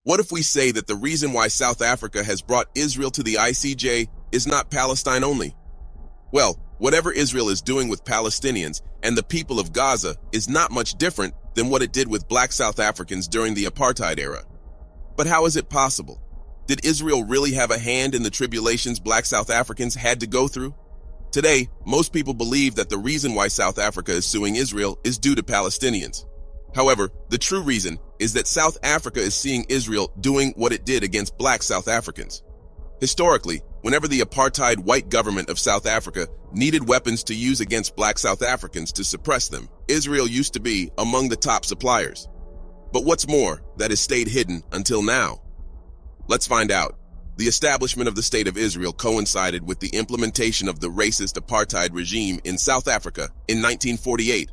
What if we say that the reason why South Africa has brought Israel to the ICJ is not Palestine only? Well, whatever Israel is doing with Palestinians and the people of Gaza is not much different than what it did with black South Africans during the apartheid era. But how is it possible? Did Israel really have a hand in the tribulations black South Africans had to go through? Today, most people believe that the reason why South Africa is suing Israel is due to Palestinians. However, the true reason is that South Africa is seeing Israel doing what it did against black South Africans. Historically, whenever the apartheid white government of South Africa needed weapons to use against black South Africans to suppress them, Israel used to be among the top suppliers. But what's more, that has stayed hidden until now. Let's find out. The establishment of the State of Israel coincided with the implementation of the racist apartheid regime in South Africa in 1948.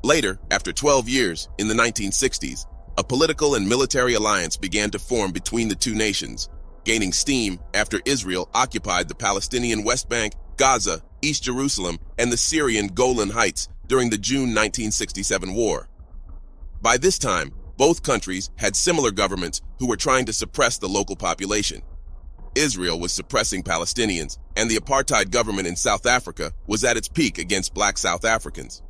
Later, after 12 years, in the 1960s, a political and military alliance began to form between the two nations, gaining steam after Israel occupied the Palestinian West Bank, Gaza, East Jerusalem, and the Syrian Golan Heights during the June 1967 war. By this time, both countries had similar governments who were trying to suppress the local population. Israel was suppressing Palestinians, and the apartheid government in South Africa was at its peak against black South Africans.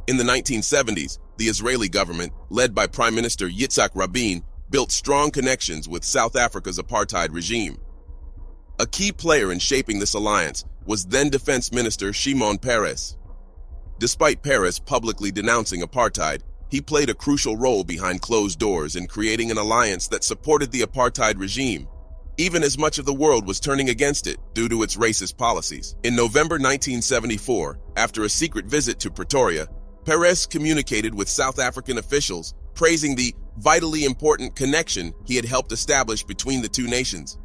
In the 1970s, the Israeli government, led by Prime Minister Yitzhak Rabin, built strong connections with South Africa's apartheid regime. A key player in shaping this alliance was then Defense Minister Shimon Peres. Despite Peres publicly denouncing apartheid, he played a crucial role behind closed doors in creating an alliance that supported the apartheid regime, even as much of the world was turning against it due to its racist policies. In November 1974, after a secret visit to Pretoria, Peres communicated with South African officials, praising the vitally important connection he had helped establish between the two nations.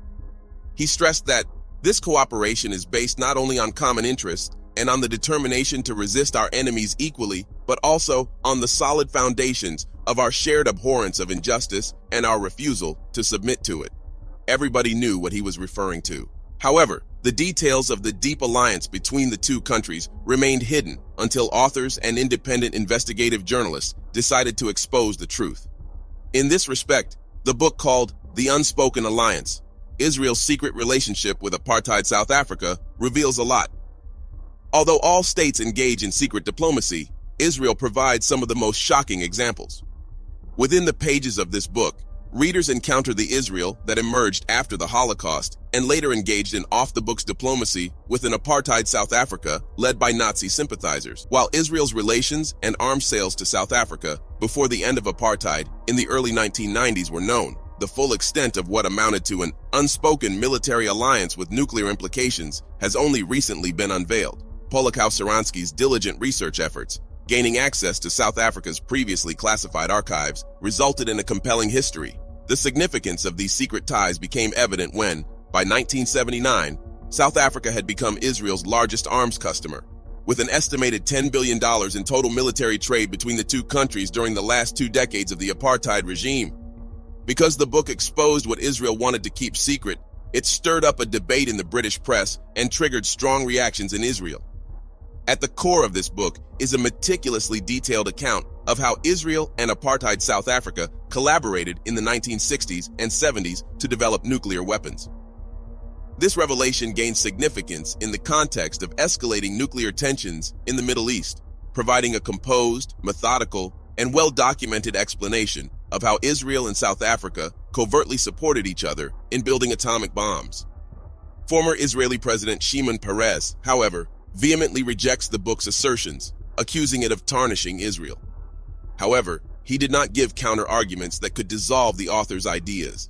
He stressed that this cooperation is based not only on common interests and on the determination to resist our enemies equally, but also on the solid foundations of our shared abhorrence of injustice and our refusal to submit to it. Everybody knew what he was referring to. However, the details of the deep alliance between the two countries remained hidden until authors and independent investigative journalists decided to expose the truth. In this respect, the book called The Unspoken Alliance, Israel's Secret Relationship with Apartheid South Africa, reveals a lot. Although all states engage in secret diplomacy, Israel provides some of the most shocking examples. Within the pages of this book, readers encounter the Israel that emerged after the Holocaust and later engaged in off-the-books diplomacy with an apartheid South Africa led by Nazi sympathizers. While Israel's relations and arms sales to South Africa before the end of apartheid in the early 1990s were known, the full extent of what amounted to an unspoken military alliance with nuclear implications has only recently been unveiled. Polakov-Saransky's diligent research efforts, gaining access to South Africa's previously classified archives, resulted in a compelling history. The significance of these secret ties became evident when, by 1979, South Africa had become Israel's largest arms customer, with an estimated $10 billion in total military trade between the two countries during the last 2 decades of the apartheid regime. Because the book exposed what Israel wanted to keep secret, it stirred up a debate in the British press and triggered strong reactions in Israel. At the core of this book is a meticulously detailed account of how Israel and apartheid South Africa collaborated in the 1960s and 70s to develop nuclear weapons. This revelation gains significance in the context of escalating nuclear tensions in the Middle East, providing a composed, methodical, and well-documented explanation of how Israel and South Africa covertly supported each other in building atomic bombs. Former Israeli President Shimon Peres, however, vehemently rejects the book's assertions, accusing it of tarnishing Israel. However, he did not give counter-arguments that could dissolve the author's ideas.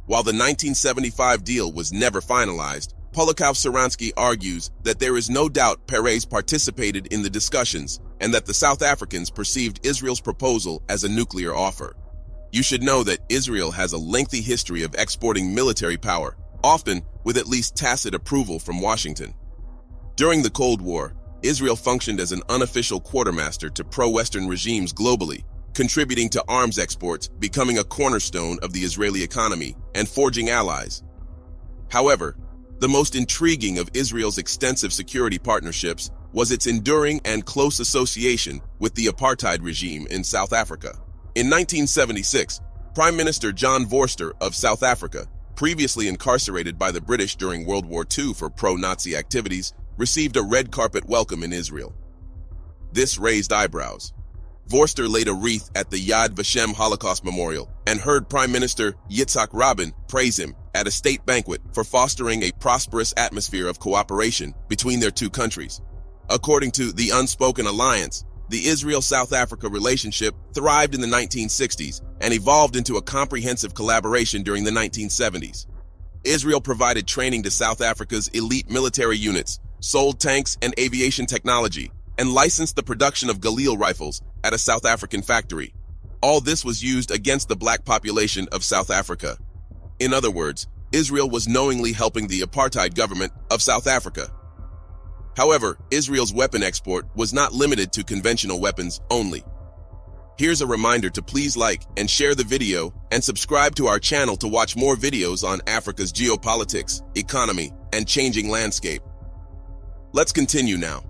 While the 1975 deal was never finalized, Polakov-Saransky argues that there is no doubt Peres participated in the discussions and that the South Africans perceived Israel's proposal as a nuclear offer. You should know that Israel has a lengthy history of exporting military power, often with at least tacit approval from Washington. During the Cold War, Israel functioned as an unofficial quartermaster to pro-Western regimes globally, contributing to arms exports, becoming a cornerstone of the Israeli economy, and forging allies. However, the most intriguing of Israel's extensive security partnerships was its enduring and close association with the apartheid regime in South Africa. In 1976, Prime Minister John Vorster of South Africa, previously incarcerated by the British during World War II for pro-Nazi activities, received a red carpet welcome in Israel. This raised eyebrows. Vorster laid a wreath at the Yad Vashem Holocaust Memorial and heard Prime Minister Yitzhak Rabin praise him at a state banquet for fostering a prosperous atmosphere of cooperation between their two countries. According to the Unspoken Alliance, the Israel-South Africa relationship thrived in the 1960s and evolved into a comprehensive collaboration during the 1970s. Israel provided training to South Africa's elite military units, sold tanks and aviation technology, and licensed the production of Galil rifles at a South African factory. All this was used against the black population of South Africa. In other words, Israel was knowingly helping the apartheid government of South Africa. However, Israel's weapon export was not limited to conventional weapons only. Here's a reminder to please like and share the video and subscribe to our channel to watch more videos on Africa's geopolitics, economy, and changing landscape. Let's continue now.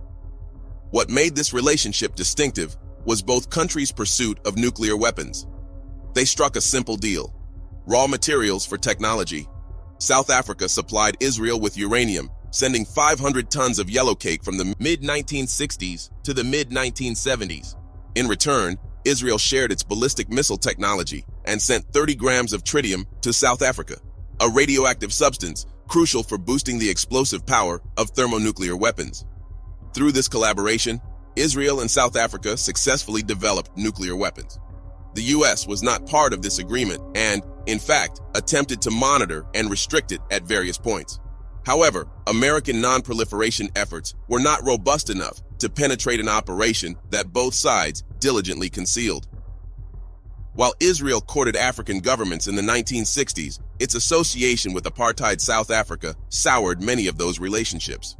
What made this relationship distinctive was both countries' pursuit of nuclear weapons. They struck a simple deal: raw materials for technology. South Africa supplied Israel with uranium, sending 500 tons of yellow cake from the mid-1960s to the mid-1970s. In return, Israel shared its ballistic missile technology and sent 30 grams of tritium to South Africa, a radioactive substance crucial for boosting the explosive power of thermonuclear weapons. Through this collaboration, Israel and South Africa successfully developed nuclear weapons. The U.S. was not part of this agreement and, in fact, attempted to monitor and restrict it at various points. However, American non-proliferation efforts were not robust enough to penetrate an operation that both sides diligently concealed. While Israel courted African governments in the 1960s, its association with apartheid South Africa soured many of those relationships.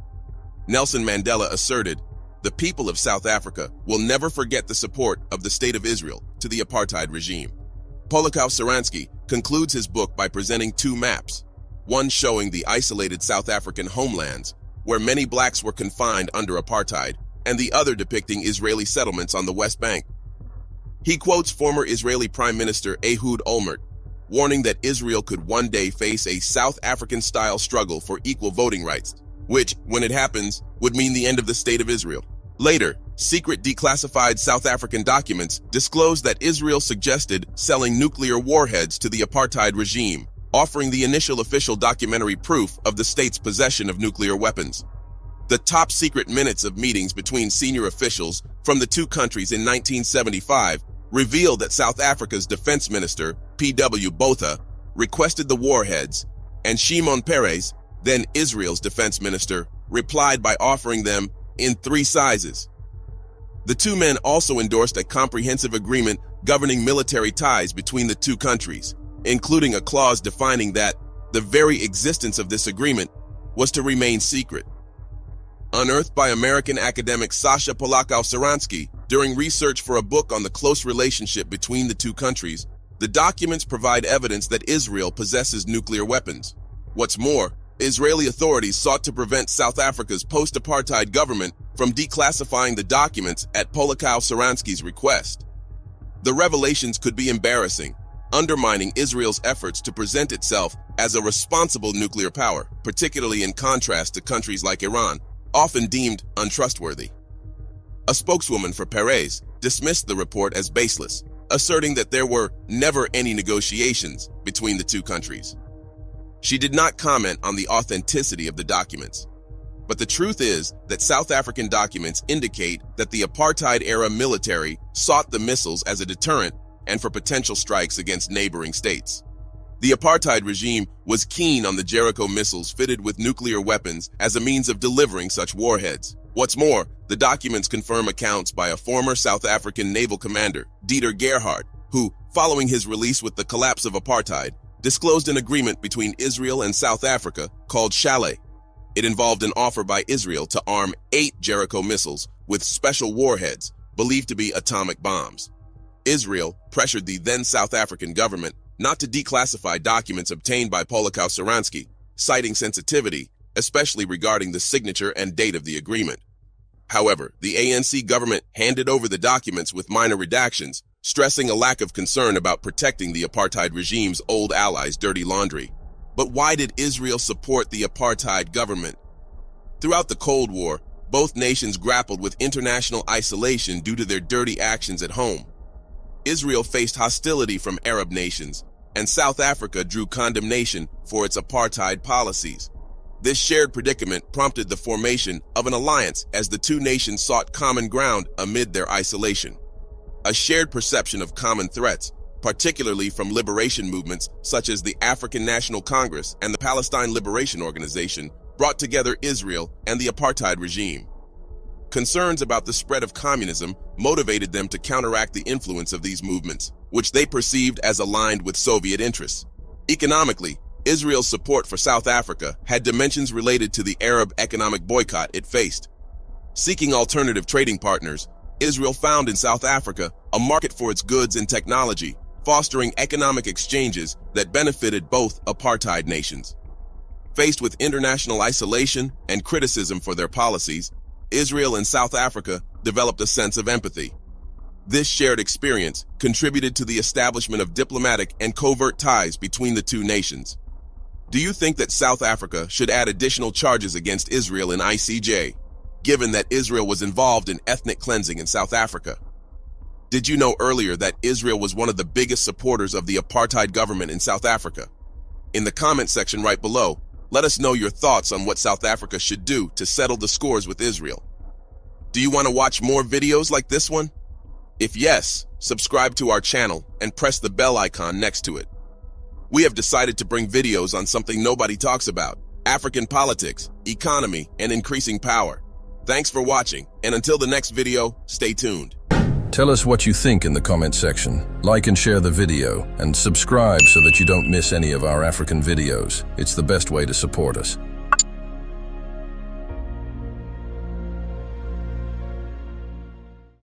Nelson Mandela asserted, "The people of South Africa will never forget the support of the State of Israel to the apartheid regime." Polakau Saransky concludes his book by presenting two maps, one showing the isolated South African homelands, where many blacks were confined under apartheid, and the other depicting Israeli settlements on the West Bank. He quotes former Israeli Prime Minister Ehud Olmert, warning that Israel could one day face a South African-style struggle for equal voting rights, which, when it happens, would mean the end of the State of Israel. Later, secret declassified South African documents disclosed that Israel suggested selling nuclear warheads to the apartheid regime, offering the initial official documentary proof of the state's possession of nuclear weapons. The top-secret minutes of meetings between senior officials from the two countries in 1975 revealed that South Africa's defense minister, P.W. Botha, requested the warheads, and Shimon Peres, then Israel's defense minister, replied by offering them in 3 sizes. The two men also endorsed a comprehensive agreement governing military ties between the two countries, including a clause defining that the very existence of this agreement was to remain secret. Unearthed by American academic Sasha Polakau Saransky during research for a book on the close relationship between the two countries, the documents provide evidence that Israel possesses nuclear weapons. What's more, Israeli authorities sought to prevent South Africa's post-apartheid government from declassifying the documents at Polakau Saransky's request. The revelations could be embarrassing, undermining Israel's efforts to present itself as a responsible nuclear power, particularly in contrast to countries like Iran, often deemed untrustworthy. A spokeswoman for Peres dismissed the report as baseless, asserting that there were never any negotiations between the two countries. She did not comment on the authenticity of the documents. But the truth is that South African documents indicate that the apartheid-era military sought the missiles as a deterrent and for potential strikes against neighboring states. The apartheid regime was keen on the Jericho missiles fitted with nuclear weapons as a means of delivering such warheads. What's more, the documents confirm accounts by a former South African naval commander, Dieter Gerhard, who, following his release with the collapse of apartheid, disclosed an agreement between Israel and South Africa called Chalet. It involved an offer by Israel to arm 8 Jericho missiles with special warheads, believed to be atomic bombs. Israel pressured the then South African government not to declassify documents obtained by Polakau Saransky, citing sensitivity, especially regarding the signature and date of the agreement. However, the ANC government handed over the documents with minor redactions, stressing a lack of concern about protecting the apartheid regime's old allies' dirty laundry. But why did Israel support the apartheid government? Throughout the Cold War, both nations grappled with international isolation due to their dirty actions at home. Israel faced hostility from Arab nations, and South Africa drew condemnation for its apartheid policies. This shared predicament prompted the formation of an alliance as the two nations sought common ground amid their isolation. A shared perception of common threats, particularly from liberation movements such as the African National Congress and the Palestine Liberation Organization, brought together Israel and the apartheid regime. Concerns about the spread of communism motivated them to counteract the influence of these movements, which they perceived as aligned with Soviet interests. Economically, Israel's support for South Africa had dimensions related to the Arab economic boycott it faced. Seeking alternative trading partners, Israel found in South Africa a market for its goods and technology, fostering economic exchanges that benefited both apartheid nations. Faced with international isolation and criticism for their policies, Israel and South Africa developed a sense of empathy. This shared experience contributed to the establishment of diplomatic and covert ties between the two nations. Do you think that South Africa should add additional charges against Israel in ICJ, given that Israel was involved in ethnic cleansing in South Africa? Did you know earlier that Israel was one of the biggest supporters of the apartheid government in South Africa? In the comment section right below, let us know your thoughts on what South Africa should do to settle the scores with Israel. Do you want to watch more videos like this one? If yes, subscribe to our channel and press the bell icon next to it. We have decided to bring videos on something nobody talks about: African politics, economy, and increasing power. Thanks for watching, and until the next video, stay tuned. Tell us what you think in the comment section. Like and share the video, and subscribe so that you don't miss any of our African videos. It's the best way to support us.